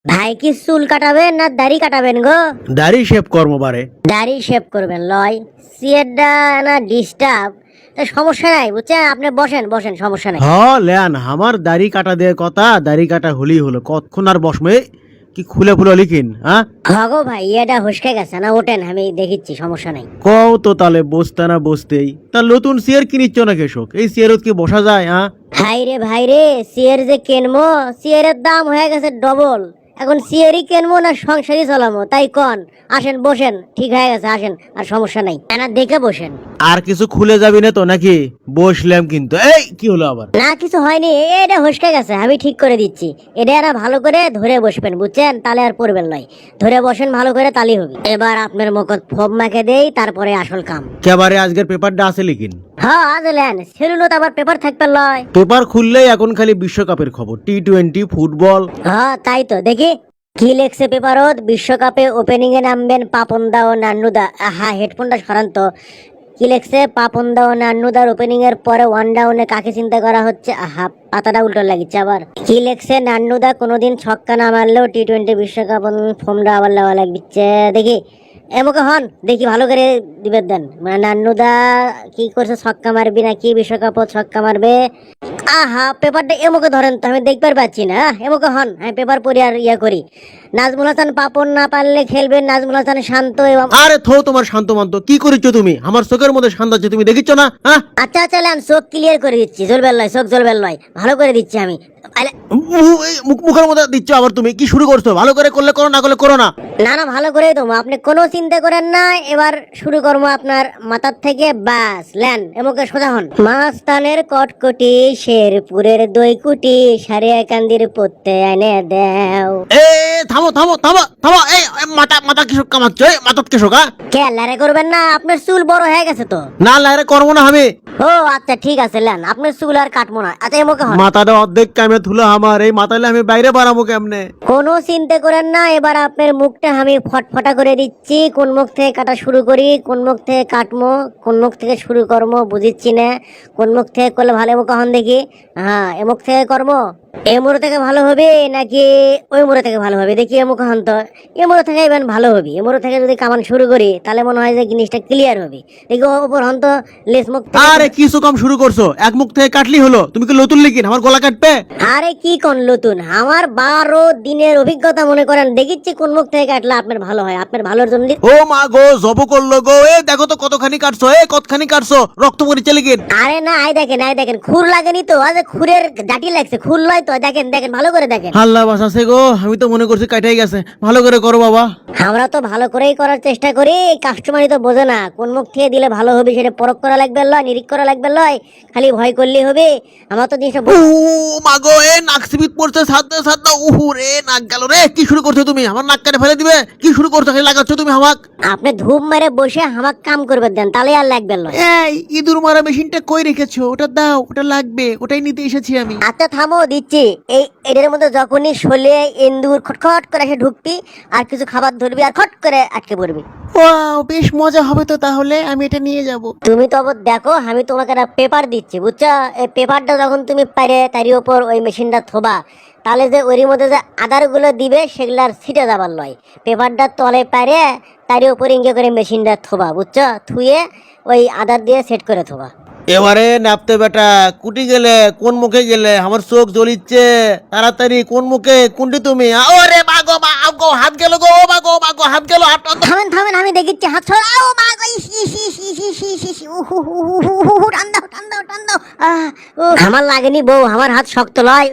ভাই কি চুল কাটাবেন না দাড়ি কাটাবেন গো? দাড়ি শেভ কর্ম বারে। দাড়ি শেভ করবেন লয়, সিয়ারটা না ডিস্টার্ব। সমস্যা নাই বুঝছেন, আপনি বসেন বসেন, সমস্যা নাই। হ লেন আমার দাড়ি কাটা দিয়ে কথা, দাড়ি কাটা হলেই হলো, কতক্ষণ আর বসমে কি খুলে ফুলে লিখিন। হ্যাঁ হগো ভাই এটা হসকে গেছে না, ওঠেন আমি দেখিচ্ছি, সমস্যা নাই। কও তো তাহলে বসতে না বসতেই তা নতুন চেয়ার কিনিচ্ছ না কেশক? এই চেয়ারত কি বসা যায়? হ্যাঁ ভাই রে চেয়ার যে কেনবো, চেয়ারের দাম হয়ে গেছে ডবল। এখন চেয়ারই কেনবো না সংসারই চালাবো, তাই কন আসেন বসেন, ঠিক হয়ে গেছে আসেন, আর সমস্যা নাই, না দেখে বসেন। আর কিছু খুলে যাবি না তো নাকি? বসলাম কিন্তু। এই কি হলো আবার? না কিছু হয়নি, এটা হসকে গেছে, আমি ঠিক করে দিচ্ছি। এটা আর ভালো করে ধরে বসবেন বুঝছেন, তাহলে আর পড়বেন নয়। ধরে বসেন ভালো করে, তালি হবে। এবার আপনার মুখত ফোম মাকে দেই, তারপরে আসল কাম। কেবারে আজকের পেপারটা আছে লিখিন। হ্যাঁ আজলেন সেলুনত আবার পেপার থাকবে লয়। পেপার খুললেই এখন খালি বিশ্বকাপের খবর, টি-20 ফুটবল। হ্যাঁ তাই তো, দেখি কি লেখছে পেপারত। বিশ্বকাপে ওপেনিং এ নামবেন পাপনদা ও নান্নুদা। হ্যাঁ হেডফোনটা সরান তো। কি লেখছে? পাপনদা ও নান্নুদার ওপেনিং এর পরে ওয়ান ডাউনে কাকে চিন্তা করা হচ্ছে? আহা পাতাটা উল্টো লাগিচ্ছে আবার। কি লেখছে? নান্নুদা কোনোদিন ছক্কা না মারলেও টি-20 বিশ্বকাপ ফর্মটা আবার লওয়া লাগছে। দেখি এমকে হন, দেখি ভালো করে দিবেন দেন। মানে নান্নুদা কি করছে, ছক্কা মারবি না কি বিশ্বকাপ ছক্কা মারবে? আহা পেপারটা এমকে ধরেন তো, আমি দেখবার পাচ্ছি না। এমকে হন, আমি পেপার পড়ি আর ইয়া করি। নাজমুল হাসান পাপন না পারলে খেলবেন নাজমুল হাসান শান্ত এবং। আরে থো তোমার শান্ত মান্ত কি করিচ্ছ তুমি? আমার চোখের মধ্যে শান্ত আছে, তুমি দেখিচ্ছ না? হ্যাঁ আচ্ছা আচ্ছা লেন, চোখ ক্লিয়ার করে দিচ্ছি, জ্বলবেল লয়, চোখ জ্বলবেল লয়, ভালো করে দিচ্ছি আমি। মুখের মধ্যে দিচ্ছ আবার, তুমি কি শুরু করছো? ভালো করে করলে করো, না করলে করো না। না না ভালো করেই দেবো, আপনি কোনো চিন্তা করেন না। এবার শুরু করবো আপনার মাথার থেকে, বাস লেন এমকে সোজা হন। মাস্তানের কটকটি শেরপুরের দই কুটি সারিয়া কান্দির পড়তে এনে দেও। এ থামো থামো থামো থামো। এই মাথা মাথা কিসব কামাচ্ছ? এই মাথাত কিসব? কে লারে করবেন না, আপনার চুল বড় হয়ে গেছে তো। না লাইরে করবো না আমি। ও আচ্ছা ঠিক আছে লেন, আপনার চুল আর কাটবো না। আচ্ছা এমকে হন। মাথাটা অর্ধেক কামে থুলো আমার, এই মাথালে আমি বাইরে বাড়াবো কেমনে? কোনো চিন্তা করেন না, এবার আপনার মুখটা আমি ফটফটা করে দিচ্ছি। কোন মুখ থেকে কাটা শুরু করি, কোন মুখ থেকে কাটবো, কোন মুখ থেকে শুরু করবো বুঝিচ্ছি না। কোন মুখ থেকে করলে ভালো মুখ হন দেখি। হ্যাঁ এ মুখ থেকে করবো। এ মোড় থেকে ভালো হবে নাকি ওই মোড় থেকে ভালো হবে? দেখি এ মুখ হন তো। এ মোড় থেকে এবার ভালো হবে। এ মোড় থেকে যদি কামান শুরু করি তাহলে মনে হয় যে জিনিসটা ক্লিয়ার হবে। দেখি ওপর হন তো, লেস মুখ থেকে। আরে কিছু কম শুরু করছো, এক মুখ থেকে কাটলি হলো। তুমি কি নতুন লিখিন আমার গলা কাটবে? আরে কি কোন নতুন, আমার 12 দিনের অভিজ্ঞতা মনে করেন, দেখিচ্ছি কোন মুখ থেকে কাটলে আপনার ভালো হয়, আপনার ভালোর জন্য। ও মা গো জব করলো গো। এ দেখো তো কতখানি কাটছো, এ কতখানি কাটছো, রক্ত পড়িচ্ছে লিখিন। আরে না আই দেখেন খুর লাগেনি তো, আজ খুরের জাটি লাগছে, খুর লয় তো। দেখেন দেখেন ভালো করে দেখেন। আল্লাহ বাঁচাছে গো, আমি তো মনে করছি কাটাই গেছে। ভালো করে করো বাবা। আমরা তো ভালো করেই করার চেষ্টা করি, কাস্টমারই তো বোঝে না কোন মুখ থেকে দিলে ভালো হবে, সেটা পরখ করা লাগবে লয়, নিরীক্ষা করা লাগবে লয়, খালি ভয় করলেই হবে। আমার তো জিনিসটা ও মা গো, এ নাক সিবিত পড়ছে সাথে সাথে। উহু রে নাক গেল রে। কি শুরু করছো তুমি? আমার নাক কেটে ফেলে দিবে? কি শুরু করছো? খালি লাগাচ্ছ তুমি আমাক। আপনি ধূপ মেরে বসে আমাকে কাম করবে দেন, তাহলে আর লাগবে লয়। এই ইঁদুর মারা মেশিনটা কই রেখেছো? ওটা দাও, ওটা লাগবে, ওটাই নিতে এসেছি আমি। আচ্ছা থামো দিচ্ছি। এই এটার মধ্যে যখনই শোলে ইন্দুর খটখট করে এসে ঢুকবি, আর কিছু খাবার ধরবি আর খট করে আটকে পড়বি। ওয়াও বেশ মজা হবে তো, তাহলে আমি এটা নিয়ে যাব। তুমি তো আবার দেখো, আমি তোমাকে একটা পেপার দিচ্ছি বুঝছো। এই পেপারটা যখন তুমি পারে তারই উপর ওই মেশিনটা থোবা, তাহলে যে ওর মধ্যে যে আদারগুলো দিবে সেগুলার ছিটে যাবার লয়। পেপারটা তলে পারে তারই উপর ইঙ্গে করে মেশিনটা থোবা বুঝছো, থুয়ে ওই আদার দিয়ে সেট করে থোবা। এবারে নাপতে বেটা, কুটি গেলে কোন মুখে গেলে? আমার চোখ জ্বলিচ্ছে, তাড়াতাড়ি কোন মুখে? কোনটি তুমি? ওরে মাগো মা গো, হাত গেল গো, ও মাগো মাগো, হাত গেল। হাত থামেন থামেন, আমি দেখিচ্ছি, হাত ছড়াও। মা গো, ইস ইস ইস ইস ইস ইস ইস, উহু হু হু হু হু হু, টান দাও টান দাও টান দাও। আমার লাগেনি বউ, আমার হাত শক্ত লয়।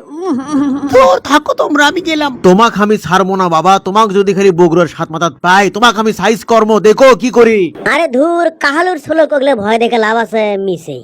তো থাকো তোমরা, আমি গেলাম। তোমাক আমি ছাড়বো না বাবা, তোমাক যদি খালি বগুড়ার সাত মাথাত পাই, তোমাক আমি সাইজ কর্ম দেখো কি করি। আরে ধুর, কাহালুর ছোলো কগলে ভয় দেখে লাভ আছে মিসেই।